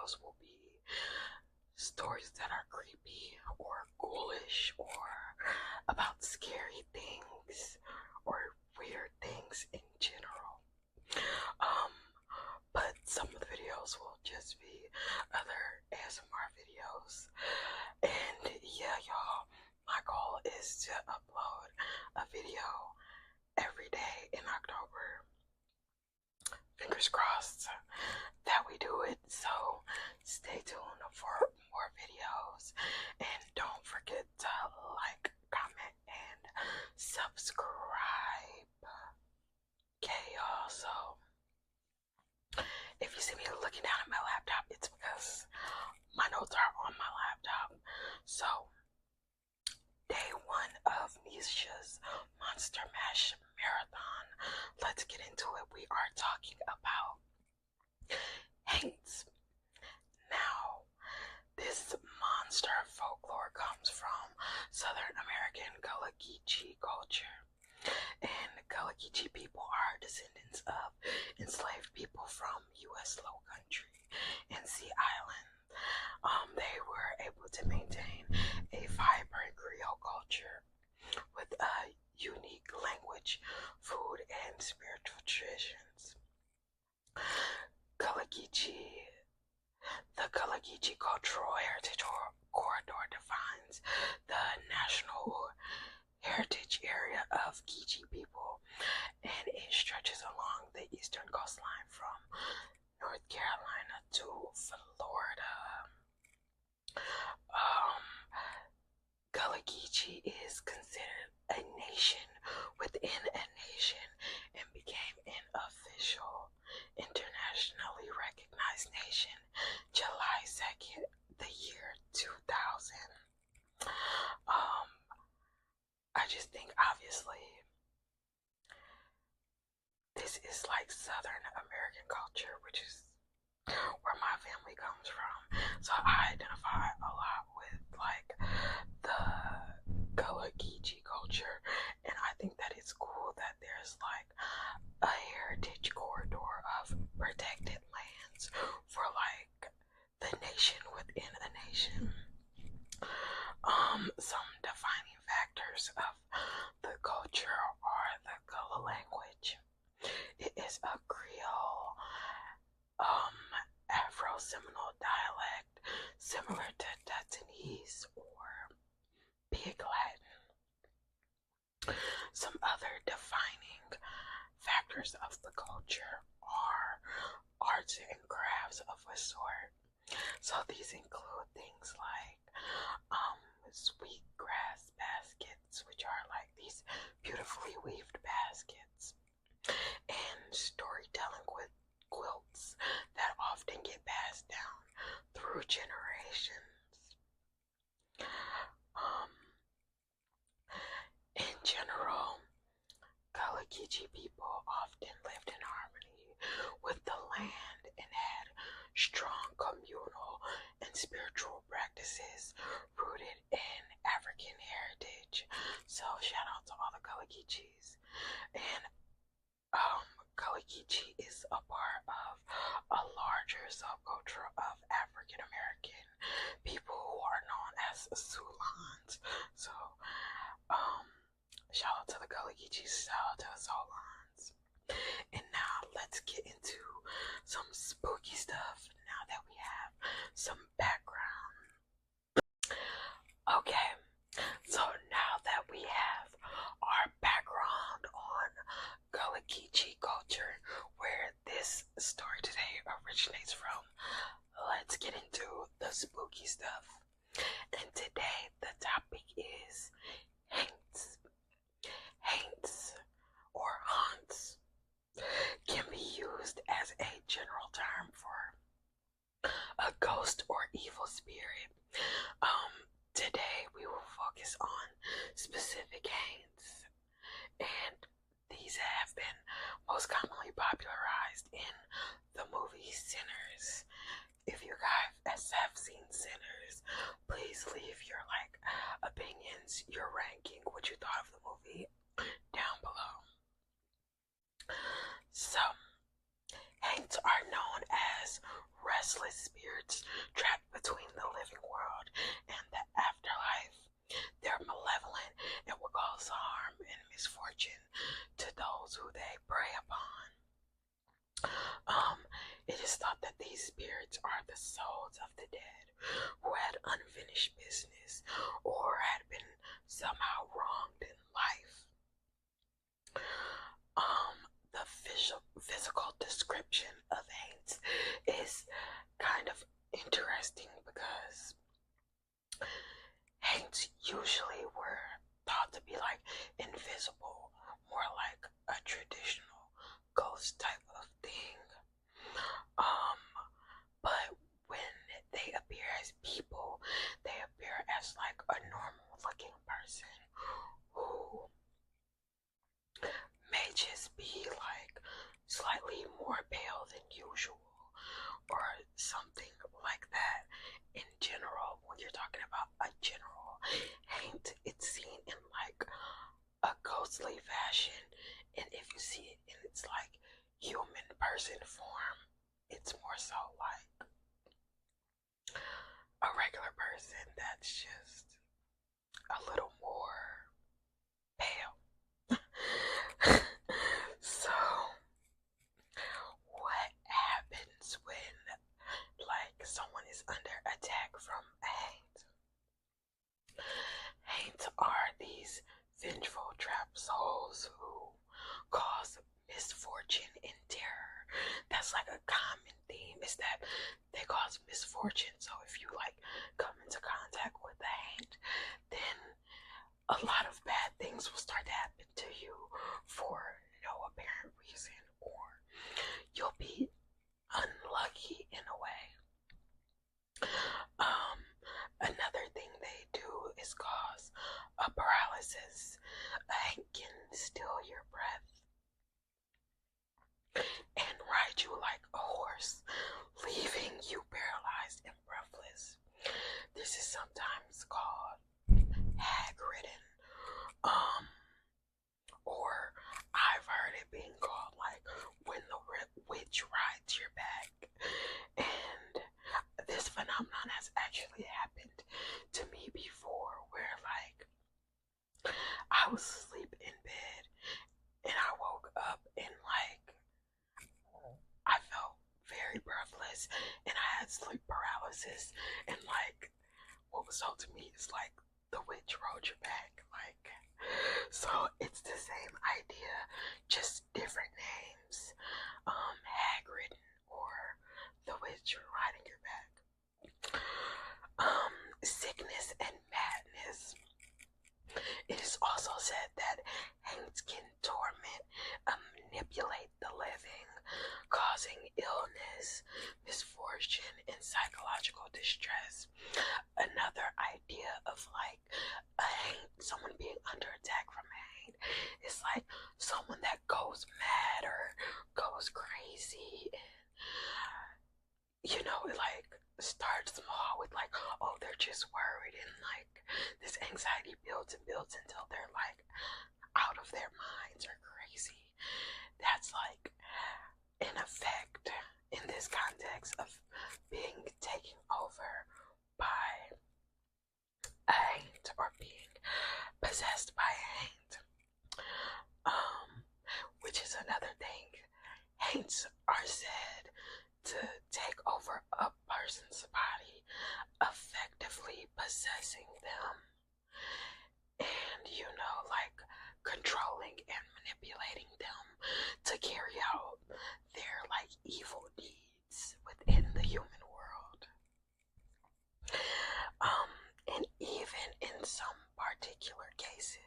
videos will be stories that are creepy or ghoulish or about scary things or weird things in general. Um, but some of the videos will just be other ASMR videos. And yeah, y'all, my goal is to upload a video every day in October. Fingers crossed that we do it. So stay tuned for more videos. And don't forget to like, comment, and subscribe. Okay, y'all. So if you see me looking down at my laptop, it's because my notes are on my laptop. So day 1 of Misha's Monster Mash Marathon. Let's get into it. We are talking about Haints. Now, this monster folklore comes from Southern American Gullah Geechee culture. And Gullah Geechee people are descendants of enslaved people from U.S. Low Country and Sea Island. They were able to maintain a vibrant Creole culture with a unique language, food, and spiritual traditions. Gullah Geechee. The Gullah Geechee Cultural Heritage Corridor defines the national heritage area of Geechee people, and it stretches along the eastern coastline from North Carolina to Florida. Gullah Geechee is considered a nation within a nation and became an official internationally recognized nation July 2nd, the year 2000. I just think obviously this is like Southern American culture, which is where my family comes from. So I identify a lot with like the Gullah Geechee culture, and I think that it's cool that there's like a heritage corridor of protected lands for like the nation within a nation. Some defining factors of the culture are the Gullah language. It is a Creole, Afro-Seminole dialect similar to Duttonese or Pig Latin. Some other defining factors of the culture are arts and crafts of a sort. So these include things like sweetgrass baskets, which are like these beautifully weaved baskets, and storytelling with quilts that often get passed down through generations. In general, Gullah Geechee people often lived in harmony with the land and had strong communal and spiritual practices rooted in African heritage. So shout out to all the Gullah Geechees. And Gullah Geechee is a part of a larger subculture of African American people who are known as Sulans. So shout out to the Gullah Geechees, shout out to the Sulans. And now let's get into some spooky stuff now that we have some background. Okay, so now that we have our background on Gullah Geechee culture, where this story today originates from, let's get into the spooky stuff. And today the topic is Haints. Haints or haunts can be used as a general term for a ghost or evil spirit. Today we will focus on specific Haints, and these have been most commonly popularized in the movie Sinners. If you guys have seen Sinners, please leave your opinions, your ranking, what you thought of the movie down below. So, Haints are known as restless spirits are the souls of the dead who had unfinished business or had been somehow wronged in life. The physical description of Haints is kind of interesting because Haints usually were thought to be like invisible, more like a traditional ghost type of thing. But when they appear as people, they appear as like a normal looking person who may just be like slightly more pale than usual or something like that. In general, when you're talking about a general Haint, it's seen in like a ghostly fashion, and if you see it in its like human person form, it's more so like a regular person that's just a little more pale. So what happens when like someone is under attack from a Haint? Haints are these vengeful trapped souls who cause misfortune and terror. That's like a common theme, is that they cause misfortune. So if you like come into contact with a Haint, then a lot of bad things will start to happen to you for no apparent reason, or you'll be unlucky in a way. Another thing they do is cause a paralysis. A Haint can steal your breath and ride you like a horse, leaving you paralyzed and breathless. This is sometimes called hag-ridden, or I've heard it being called like when the witch rides your back. And this phenomenon has actually happened to me before, where like I was asleep in bed and I woke up and like I felt very breathless and I had sleep paralysis, and like what was told to me is like the witch rode your back. Like, so it's the same idea, just different names. Hagrid or the witch riding your back. Sickness and madness. It is also said that Haints can torment and manipulate the living, causing illness, misfortune, and psychological distress. Another idea of like a Haint, someone being under attack from a Haint, is like someone that goes mad or goes crazy, and you know, it like starts small with like, oh, they're just worried, and like this anxiety builds and builds until they're like out of their minds or crazy. That's like an effect in this context of being taken over by a Haint or being possessed by a Haint. Which is another thing. Haints are said to take over a person's body, effectively possessing them, and you know, like controlling and manipulating them to carry out their like evil deeds within the human world. And even in some particular cases,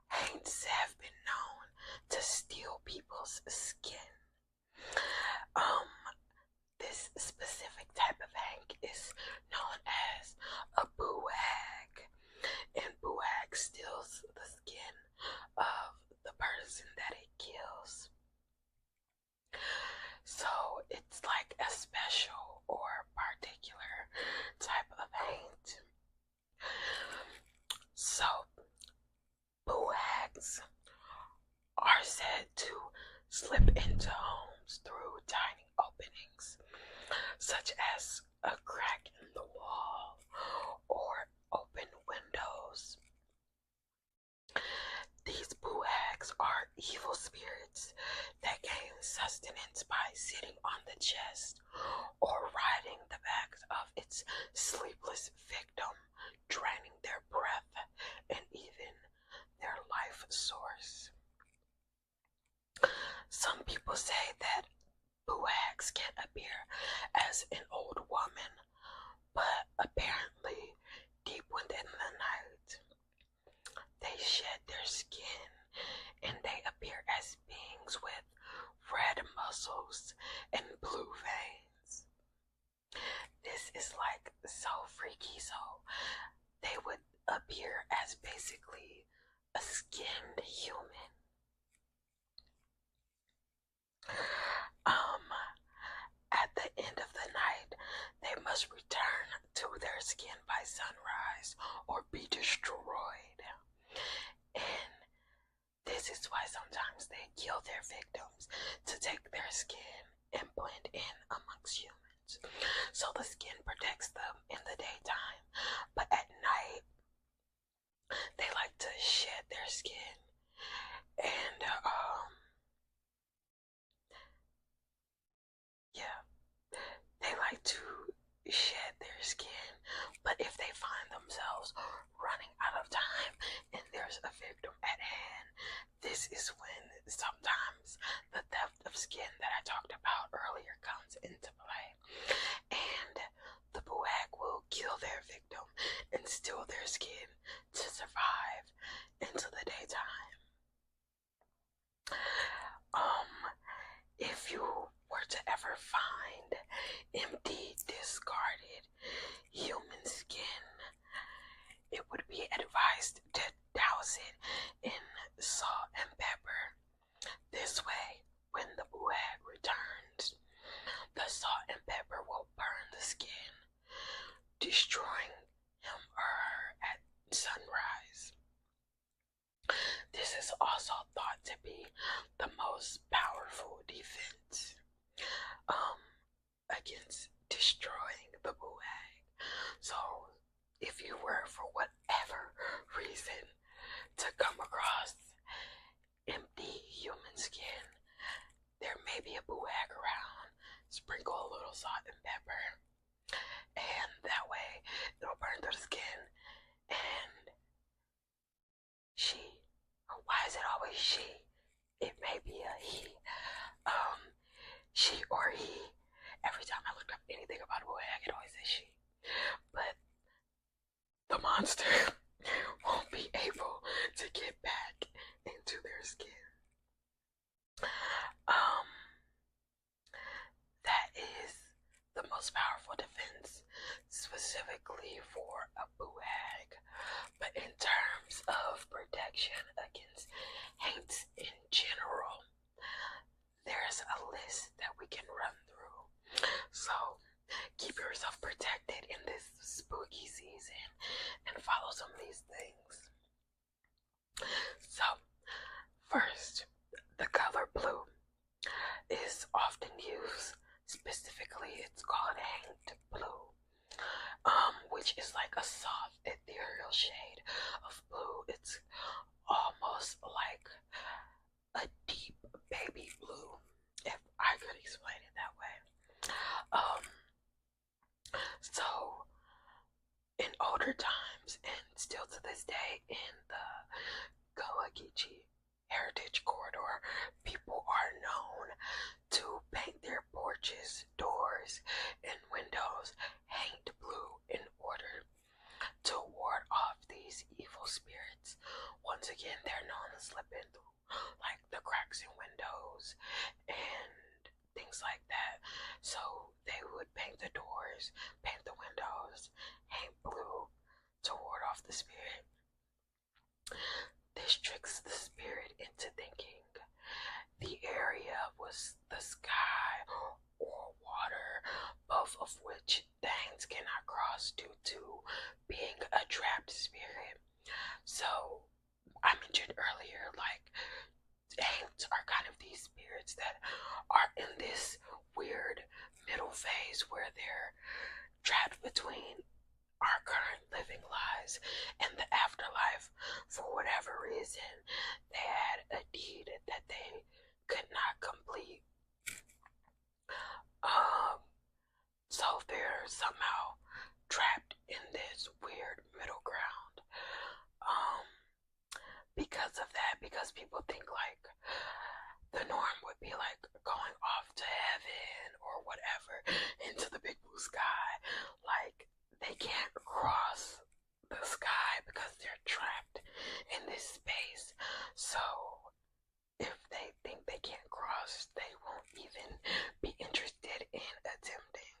Haints have been known to steal people's skin. This specific type of Hank is known as a Boohag, and Boohag steals the skin of the person that it kills. So it's like a special or particular type of Haint. So Boohags are said to slip into homes through tiny openings, such as a crack in the wall or open windows. These Boohags are evil spirits that gain sustenance by sitting on the chest or one's sleepless victim, draining their breath and even their life source. Some people say that Boohags can appear as an old woman, but apparently, deep within the night, they shed their skin and they appear as beings with red muscles and blue veins. This is like so freaky, so they would appear as basically a skinned human. At the end of the night, they must return to their skin by sunrise or be destroyed. And this is why sometimes they kill their victims to take their skin and blend in amongst humans. So the skin protects them in the daytime, but at night, they like to shed their skin and they like to shed their skin, but if they find themselves running out of time and there's a victim at hand, this is when sometimes the theft of skin that I talked about earlier comes into play. And the Boohag will kill their victim and steal their skin to survive into the daytime. If you were to ever find empty, discarded human skin, it would be advised to douse it in salt and pepper. This way, when the Boohag returns, the salt and pepper will burn the skin, destroying him or her at sunrise. This is also thought to be the most powerful defense against destroying the Boohag. So, if you were, for whatever reason, to come across empty human skin, there may be a Boohag around. Sprinkle a little salt and pepper, and that way it'll burn through the skin. And why is it always she? It may be a he. She or he. Every time I looked up anything about a Boohag, it always says she. But the monster won't be able to get back into their skin. That is the most powerful defense specifically for a Boohag. But in terms of protection against Haints in general, there's a list that we can run through. So keep yourself protected in this spooky season and follow some of these things. So first, the color blue is often used. Specifically, it's called Haint blue, which is like a soft ethereal shade of blue. It's almost like a deep baby blue, if I could explain it that way. So in older times, and still to this day in the Kawakichi Heritage Corridor, people are known to paint their porches, doors, and windows Haint blue in order to ward off these evil spirits. Once again, they're known to slip in through like the cracks in windows and things like that. So they would paint the doors, paint the windows Haint blue to ward off the spirit. This tricks the spirit into thinking the area was the sky or water, both of which the Haints cannot cross due to being a trapped spirit. So I mentioned earlier, like, Haints are kind of these spirits that are in this weird middle phase where they're trapped between our current living lives and the afterlife. For whatever reason, they had a deed that they could not complete. So they're somehow trapped in this weird middle ground. Because of that, because people think like the norm would be like going off to heaven or whatever into the big blue sky. Like they can't cross the sky because they're trapped in this space. So if they think they can't cross, they won't even be interested in attempting.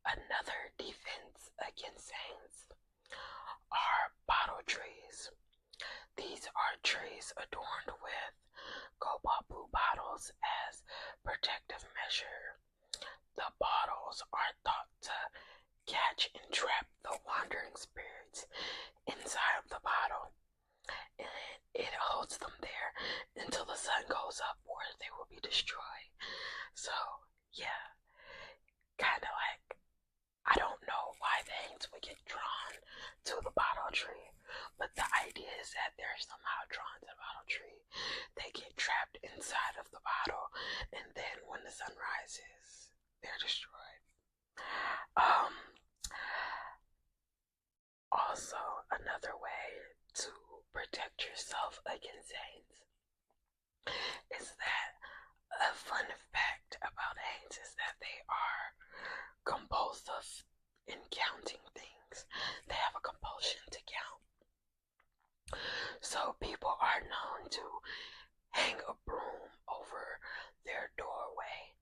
Another defense against Haints are bottle trees. These are trees adorned with cobalt blue bottles as protective measure. The bottles are thought to catch and trap the wandering spirits inside of the bottle, and it holds them there until the sun goes up or they will be destroyed. So yeah, kind of like, I don't know why the Haints would get drawn to the bottle tree, but the idea is that they're somehow drawn to the bottle tree. They get trapped inside of the bottle, and then when the sun rises, they're destroyed. Also, another way to protect yourself against Haints is that a fun fact about Haints is that they are compulsive in counting things. They have a compulsion to count. So people are known to hang a broom over their doorway.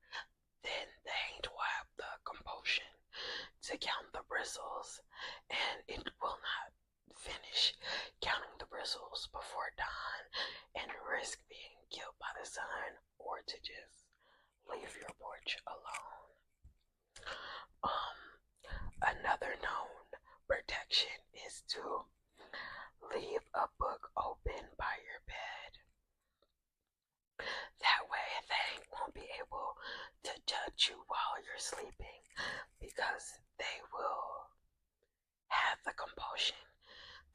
Then the Haint will have the compulsion to count the bristles, and it will not finish counting the bristles before dawn and risk being killed by the sun or to just leave your porch alone. Another known protection is to leave a book open by your bed. That way they won't be able to judge you while you're sleeping, because they will have the compulsion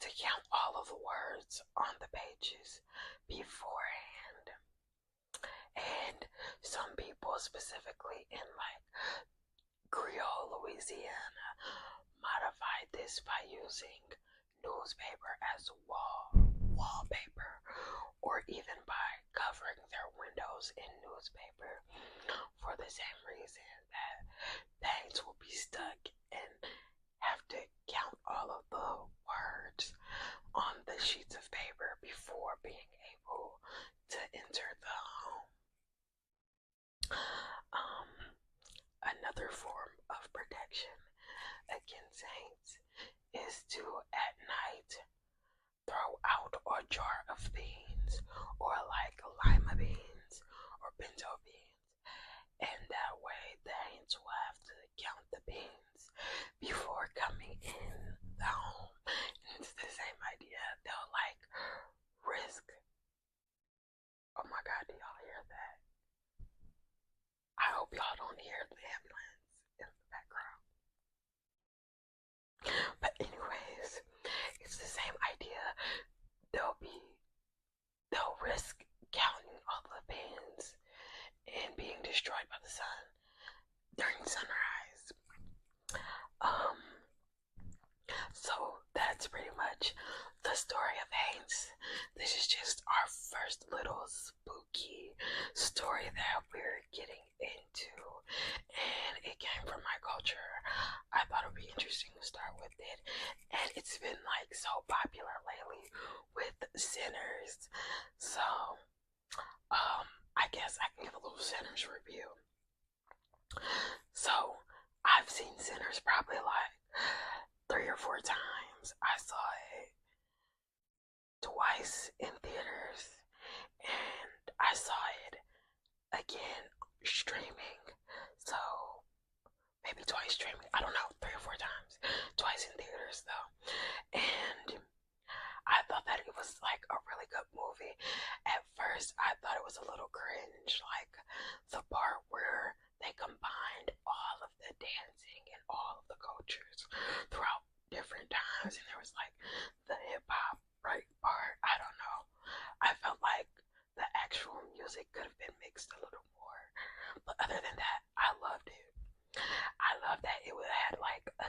to count all of the words on the pages beforehand. And some people, specifically in like Creole, Louisiana, modified this by using newspaper as wallpaper, or even by covering their windows in newspaper, for the same reason that Haints will be stuck and have to count all of the words on the sheets of paper before being able to enter the home. Another form of protection against Haints is to, at night, throw out a jar of beans, or like lima beans or pinto beans, and that way the Haints will have to count the beans before coming in the home. And it's the same idea. They'll like risk. Oh my god, do y'all hear that? I hope y'all don't hear the ambulance in the background. But anyways, it's the same idea. They'll risk counting all the beans and being destroyed by the sun during sunrise. So that's pretty much the story of Haints. This is just our first little spooky story that we're getting into, and it came from my culture. I thought it would be interesting to start with it, and it's been like so popular lately with Sinners. So I guess I can give a little Sinners review. So I've seen Sinners probably like 3 or 4 times. I saw it twice in theaters, and I saw it again streaming. So maybe twice streaming. I don't know, 3 or 4 times. Twice in theaters though. And I thought that it was like a really good movie. At first I thought it was a little cringe, like the part where they combined all of the dancing and all of the cultures throughout different times, and there was like the hip-hop right part. I don't know, I felt like the actual music could have been mixed a little more, but other than that, I loved it.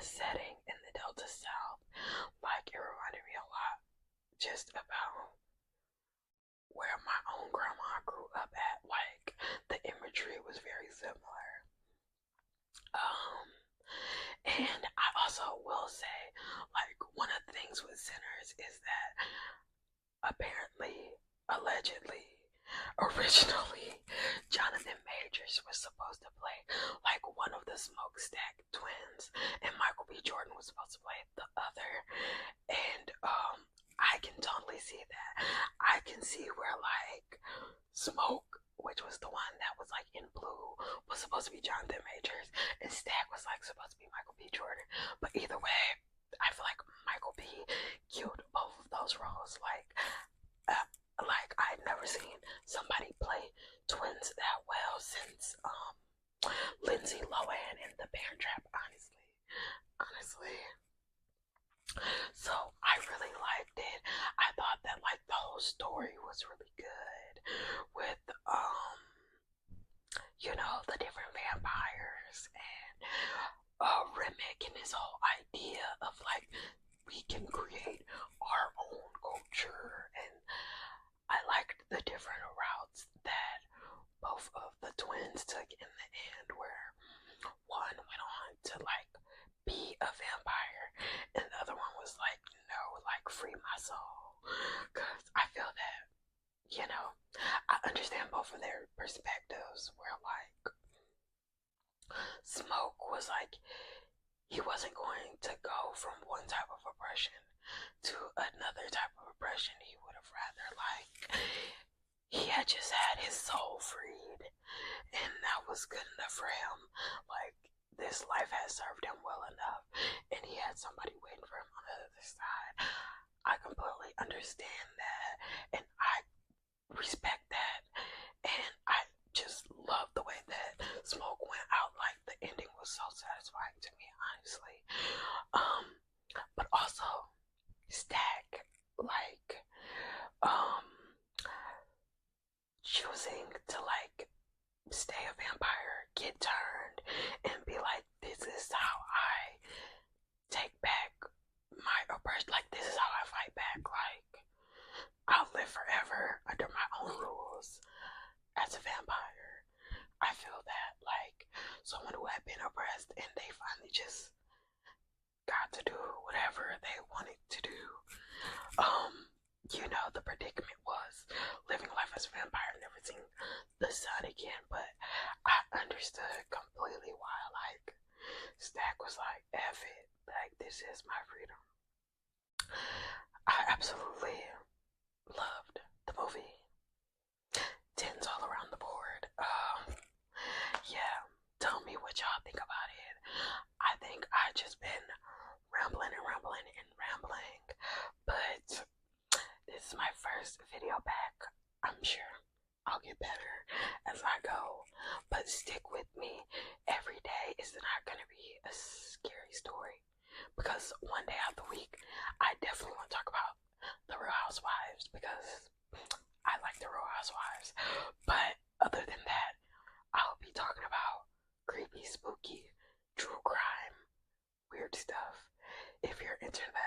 setting in the Delta South. Like, it reminded me a lot just about where my own grandma grew up at. Like, the imagery was very similar. And I also will say, like, one of the things with Sinners is that apparently, allegedly, originally, Jonathan Majors was supposed to play like one of the Smokestack twins, and Michael B. Jordan was supposed to play the other. And I can totally see that. I can see where like Smoke, which was the one that was like in blue, was supposed to be Jonathan Majors, and Stack was like supposed to be Michael B. Jordan. But either way, I feel like Michael B. killed both of those roles. Like I'd never seen somebody play twins that well since Lindsay Lohan in The Parent Trap. Honestly. So I really liked it. I thought that like the whole story was really good with you know, the different vampires and Remick and his whole idea of like we can create our own culture, and I liked the different routes that both of the twins took in the end, where one went on to like be a vampire and the other one was like, no, like free my soul. Cause I feel that, you know, I understand both of their perspectives, where like Smoke was like, he wasn't going to go from one type of oppression to another type of oppression. He would have rather like, he had just had his soul freed, and that was good enough for him. Like, this life had served him well enough, and he had somebody waiting for him on the other side. I completely understand that, and I respect that, and I just love the way that Smoke went out. Like, the ending was so satisfying to me, honestly. But also Stack, like, choosing to like stay a vampire, get turned, and be like, this is how I take back my oppression. Like, this is how I fight back. Like, I'll live forever under my own rules as a vampire. I feel that like someone who had been oppressed and they finally just got to do whatever they wanted to do. You know, the predicament was living life as a vampire, never seeing the sun again. But I understood completely why like Stack was like, F it, like this is my freedom. I absolutely loved the movie. 10s all around the board. Yeah, tell me what y'all think about it. I think I just been rambling, but this is my first video back. I'm sure I'll get better as I go, but stick with me. Every day is not gonna be a scary story, because one day out of the week I definitely want to talk about the Real Housewives, because I like the Real Housewives. But other than that, I'll be talking about creepy, spooky, true crime, weird stuff. If you're into that,